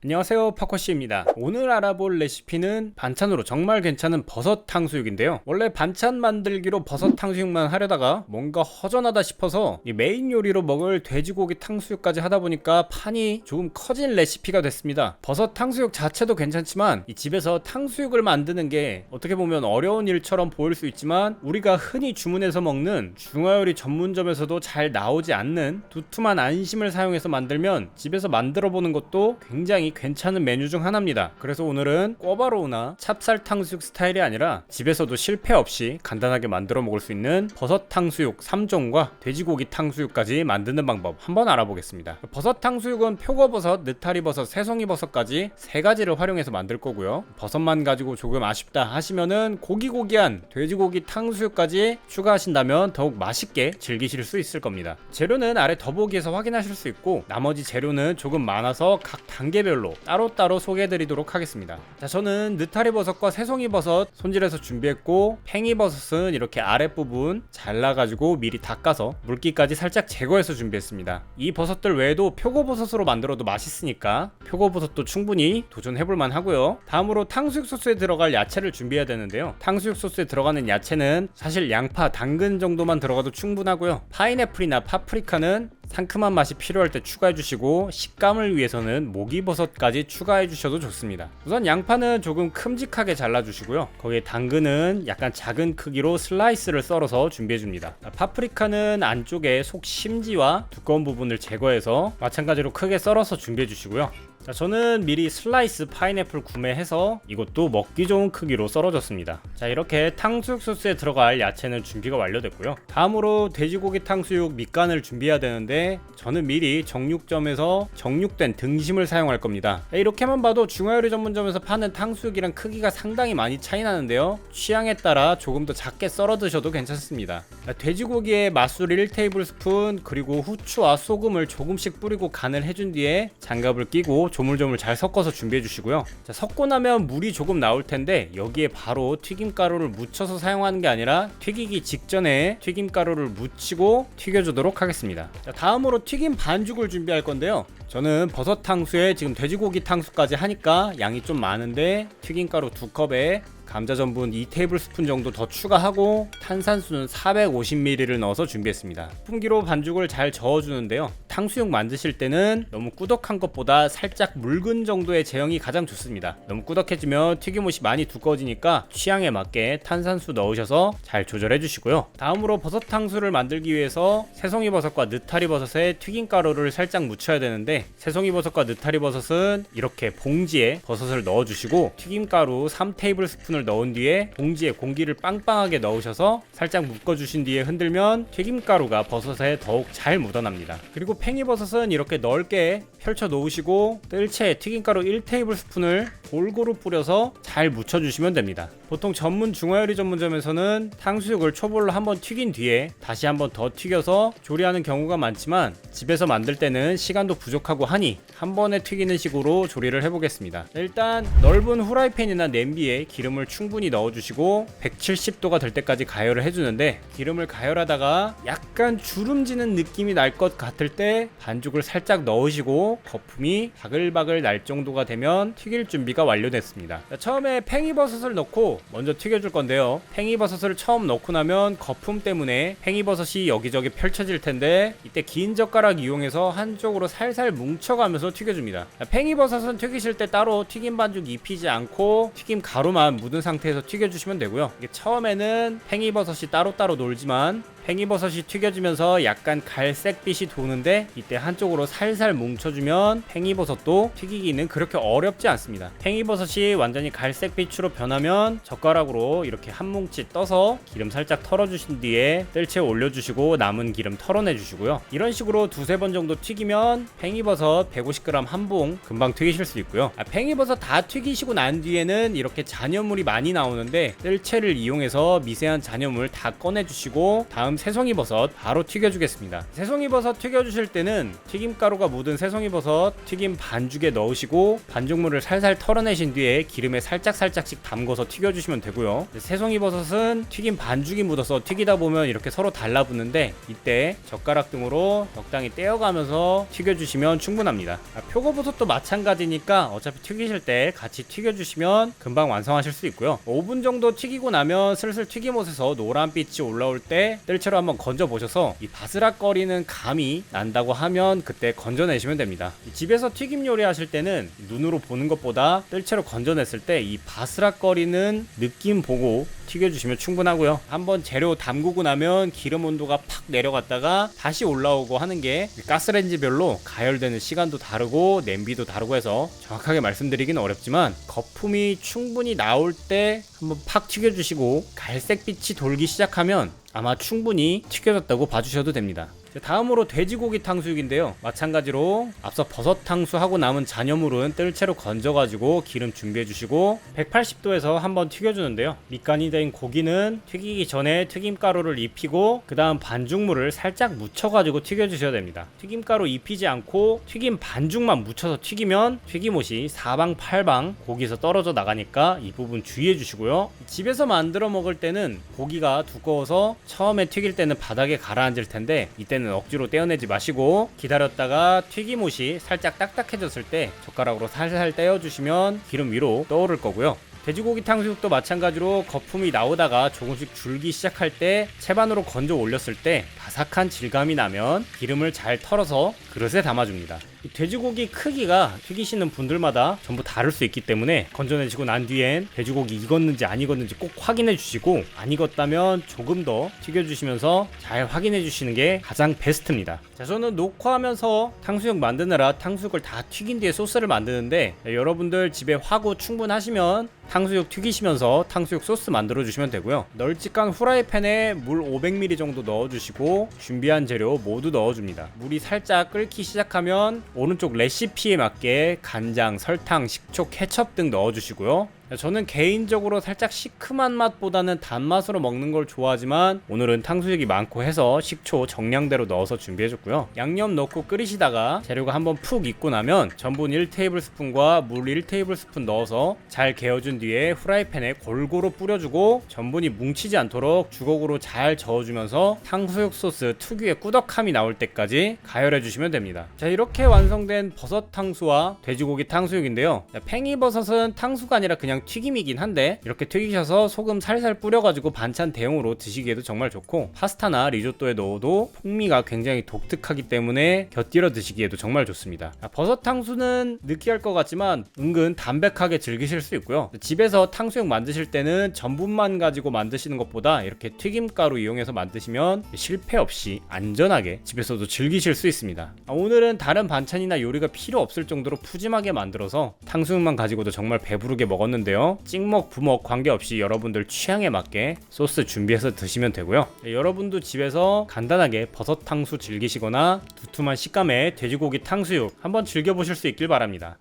안녕하세요, 파커씨입니다. 오늘 알아볼 레시피는 반찬으로 정말 괜찮은 버섯 탕수육인데요. 원래 반찬 만들기로 버섯 탕수육만 하려다가 뭔가 허전하다 싶어서 이 메인 요리로 먹을 돼지고기 탕수육까지 하다 보니까 판이 조금 커진 레시피가 됐습니다. 버섯 탕수육 자체도 괜찮지만 이 집에서 탕수육을 만드는 게 어떻게 보면 어려운 일처럼 보일 수 있지만 우리가 흔히 주문해서 먹는 중화요리 전문점에서도 잘 나오지 않는 두툼한 안심을 사용해서 만들면 집에서 만들어 보는 것도 굉장히 괜찮은 메뉴 중 하나입니다. 그래서 오늘은 꿔바로우나 찹쌀 탕수육 스타일이 아니라 집에서도 실패 없이 간단하게 만들어 먹을 수 있는 버섯 탕수육 3종과 돼지고기 탕수육까지 만드는 방법 한번 알아보겠습니다. 버섯 탕수육은 표고버섯, 느타리버섯, 새송이버섯까지 세 가지를 활용해서 만들 거고요. 버섯만 가지고 조금 아쉽다 하시면은 고기고기한 돼지고기 탕수육까지 추가하신다면 더욱 맛있게 즐기실 수 있을 겁니다. 재료는 아래 더보기에서 확인하실 수 있고 나머지 재료는 조금 많아서 각 단계별로 따로따로 소개해드리도록 하겠습니다. 자, 저는 느타리버섯과 새송이버섯 손질해서 준비했고 팽이버섯은 이렇게 아랫부분 잘라가지고 미리 닦아서 물기까지 살짝 제거해서 준비했습니다. 이 버섯들 외에도 표고버섯으로 만들어도 맛있으니까 표고버섯도 충분히 도전해볼만 하고요. 다음으로 탕수육 소스에 들어갈 야채를 준비해야 되는데요. 탕수육 소스에 들어가는 야채는 사실 양파, 당근 정도만 들어가도 충분하고요. 파인애플이나 파프리카는 상큼한 맛이 필요할 때 추가해주시고 식감을 위해서는 목이버섯까지 추가해주셔도 좋습니다. 우선 양파는 조금 큼직하게 잘라주시고요. 거기에 당근은 약간 작은 크기로 슬라이스를 썰어서 준비해줍니다. 파프리카는 안쪽에 속 심지와 두꺼운 부분을 제거해서 마찬가지로 크게 썰어서 준비해주시고요. 자, 저는 미리 슬라이스 파인애플 구매해서 이것도 먹기 좋은 크기로 썰어줬습니다. 자, 이렇게 탕수육 소스에 들어갈 야채는 준비가 완료됐고요. 다음으로 돼지고기 탕수육 밑간을 준비해야 되는데 저는 미리 정육점에서 정육된 등심을 사용할 겁니다. 이렇게만 봐도 중화요리 전문점에서 파는 탕수육이랑 크기가 상당히 많이 차이 나는데요. 취향에 따라 조금 더 작게 썰어 드셔도 괜찮습니다. 돼지고기에 맛술 1테이블스푼 그리고 후추와 소금을 조금씩 뿌리고 간을 해준 뒤에 장갑을 끼고 조물조물 잘 섞어서 준비해 주시고요. 자, 섞고 나면 물이 조금 나올 텐데 여기에 바로 튀김가루를 묻혀서 사용하는 게 아니라 튀기기 직전에 튀김가루를 묻히고 튀겨주도록 하겠습니다. 자, 다음으로 튀김 반죽을 준비할 건데요. 저는 버섯 탕수에 지금 돼지고기 탕수까지 하니까 양이 좀 많은데 튀김가루 2컵에 감자 전분 2테이블스푼 정도 더 추가하고 탄산수는 450ml를 넣어서 준비했습니다. 풍기로 반죽을 잘 저어주는데요. 탕수육 만드실 때는 너무 꾸덕한 것보다 살짝 묽은 정도의 제형이 가장 좋습니다. 너무 꾸덕해지면 튀김옷이 많이 두꺼워지니까 취향에 맞게 탄산수 넣으셔서 잘 조절해 주시고요. 다음으로 버섯 탕수를 만들기 위해서 새송이버섯과 느타리버섯에 튀김가루를 살짝 묻혀야 되는데 새송이버섯과 느타리버섯은 이렇게 봉지에 버섯을 넣어주시고 튀김가루 3테이블스푼을 넣은 뒤에 봉지에 공기를 빵빵하게 넣으셔서 살짝 묶어주신 뒤에 흔들면 튀김가루가 버섯에 더욱 잘 묻어납니다. 그리고 팽이버섯은 이렇게 넓게 펼쳐 놓으시고 뜰채에 튀김가루 1테이블스푼을 골고루 뿌려서 잘 묻혀주시면 됩니다. 보통 전문 중화요리 전문점에서는 탕수육을 초벌로 한번 튀긴 뒤에 다시 한번 더 튀겨서 조리하는 경우가 많지만 집에서 만들 때는 시간도 부족하고 하니 한 번에 튀기는 식으로 조리를 해보겠습니다. 일단 넓은 후라이팬이나 냄비에 기름을 충분히 넣어주시고 170도가 될 때까지 가열을 해주는데 기름을 가열하다가 약간 주름지는 느낌이 날 것 같을 때 반죽을 살짝 넣으시고 거품이 바글바글 날 정도가 되면 튀길 준비가 완료됐습니다. 자, 처음에 팽이버섯을 넣고 먼저 튀겨줄 건데요. 팽이버섯을 처음 넣고 나면 거품 때문에 팽이버섯이 여기저기 펼쳐질 텐데 이때 긴 젓가락 이용해서 한쪽으로 살살 뭉쳐가면서 튀겨줍니다. 자, 팽이버섯은 튀기실 때 따로 튀김 반죽 입히지 않고 튀김 가루만 묻은 상태에서 튀겨주시면 되고요. 이게 처음에는 팽이버섯이 따로따로 놀지만 팽이버섯이 튀겨지면서 약간 갈색빛이 도는데 이때 한쪽으로 살살 뭉쳐주면 팽이버섯도 튀기기는 그렇게 어렵지 않습니다. 팽이버섯이 완전히 갈색빛으로 변하면 젓가락으로 이렇게 한 뭉치 떠서 기름 살짝 털어주신 뒤에 뜰채 올려주시고 남은 기름 털어내주시고요. 이런 식으로 두세 번 정도 튀기면 팽이버섯 150g 한 봉 금방 튀기실 수 있고요. 팽이버섯 다 튀기시고 난 뒤에는 이렇게 잔여물이 많이 나오는데 뜰채를 이용해서 미세한 잔여물 다 꺼내주시고 다음 새송이버섯 바로 튀겨주겠습니다. 새송이버섯 튀겨주실 때는 튀김가루가 묻은 새송이버섯 튀김 반죽에 넣으시고 반죽물을 살살 털어내신 뒤에 기름에 살짝씩 담궈서 튀겨주시면 되고요. 새송이버섯은 튀김 반죽이 묻어서 튀기다 보면 이렇게 서로 달라붙는데 이때 젓가락 등으로 적당히 떼어가면서 튀겨주시면 충분합니다. 표고버섯도 마찬가지니까 어차피 튀기실 때 같이 튀겨주시면 금방 완성하실 수 있고요. 5분 정도 튀기고 나면 슬슬 튀김옷에서 노란빛이 올라올 때 뜰채로 한번 건져 보셔서 이 바스락거리는 감이 난다고 하면 그때 건져내시면 됩니다. 집에서 튀김 요리 하실 때는 눈으로 보는 것보다 뜰채로 건져냈을 때 이 바스락거리는 느낌 보고 튀겨주시면 충분하고요. 한번 재료 담그고 나면 기름 온도가 팍 내려갔다가 다시 올라오고 하는 게 가스레인지별로 가열되는 시간도 다르고 냄비도 다르고 해서 정확하게 말씀드리기는 어렵지만 거품이 충분히 나올 때 한번 팍 튀겨주시고 갈색빛이 돌기 시작하면 아마 충분히 튀겨졌다고 봐주셔도 됩니다. 다음으로 돼지고기 탕수육인데요. 마찬가지로 앞서 버섯 탕수하고 남은 잔여물은 뜰채로 건져가지고 기름 준비해주시고 180도에서 한번 튀겨주는데요. 밑간이 된 고기는 튀기기 전에 튀김가루를 입히고 그 다음 반죽물을 살짝 묻혀가지고 튀겨주셔야 됩니다. 튀김가루 입히지 않고 튀김 반죽만 묻혀서 튀기면 튀김옷이 사방팔방 고기에서 떨어져 나가니까 이 부분 주의해주시고요. 집에서 만들어 먹을 때는 고기가 두꺼워서 처음에 튀길 때는 바닥에 가라앉을 텐데 이때는 억지로 떼어내지 마시고 기다렸다가 튀김옷이 살짝 딱딱해졌을 때 젓가락으로 살살 떼어주시면 기름 위로 떠오를 거고요. 돼지고기 탕수육도 마찬가지로 거품이 나오다가 조금씩 줄기 시작할 때 채반으로 건져 올렸을 때 바삭한 질감이 나면 기름을 잘 털어서 그릇에 담아줍니다. 이 돼지고기 크기가 튀기시는 분들마다 전부 다를 수 있기 때문에 건져내시고 난 뒤엔 돼지고기 익었는지 안 익었는지 꼭 확인해 주시고 안 익었다면 조금 더 튀겨주시면서 잘 확인해 주시는 게 가장 베스트입니다. 자, 저는 녹화하면서 탕수육 만드느라 탕수육을 다 튀긴 뒤에 소스를 만드는데 여러분들 집에 화구 충분하시면 탕수육 튀기시면서 탕수육 소스 만들어 주시면 되고요. 널찍한 후라이팬에 물 500ml 정도 넣어주시고 준비한 재료 모두 넣어줍니다. 물이 살짝 끓기 시작하면 오른쪽 레시피에 맞게 간장, 설탕, 식초, 케첩 등 넣어주시고요. 저는 개인적으로 살짝 시큼한 맛보다는 단맛으로 먹는 걸 좋아하지만 오늘은 탕수육이 많고 해서 식초 정량대로 넣어서 준비해줬고요. 양념 넣고 끓이시다가 재료가 한번 푹 익고 나면 전분 1테이블스푼과 물 1테이블스푼 넣어서 잘 개어준 뒤에 후라이팬에 골고루 뿌려주고 전분이 뭉치지 않도록 주걱으로 잘 저어주면서 탕수육 소스 특유의 꾸덕함이 나올 때까지 가열해주시면 됩니다. 자, 이렇게 완성된 버섯 탕수와 돼지고기 탕수육인데요. 팽이버섯은 탕수가 아니라 그냥 튀김이긴 한데 이렇게 튀기셔서 소금 살살 뿌려가지고 반찬 대용으로 드시기에도 정말 좋고 파스타나 리조또에 넣어도 풍미가 굉장히 독특하기 때문에 곁들여 드시기에도 정말 좋습니다. 버섯 탕수는 느끼할 것 같지만 은근 담백하게 즐기실 수 있고요. 집에서 탕수육 만드실 때는 전분만 가지고 만드시는 것보다 이렇게 튀김가루 이용해서 만드시면 실패 없이 안전하게 집에서도 즐기실 수 있습니다. 오늘은 다른 반찬이나 요리가 필요 없을 정도로 푸짐하게 만들어서 탕수육만 가지고도 정말 배부르게 먹었는데요. 찍먹 부먹 관계없이 여러분들 취향에 맞게 소스 준비해서 드시면 되고요. 여러분도 집에서 간단하게 버섯 탕수 즐기시거나 두툼한 식감의 돼지고기 탕수육 한번 즐겨보실 수 있길 바랍니다.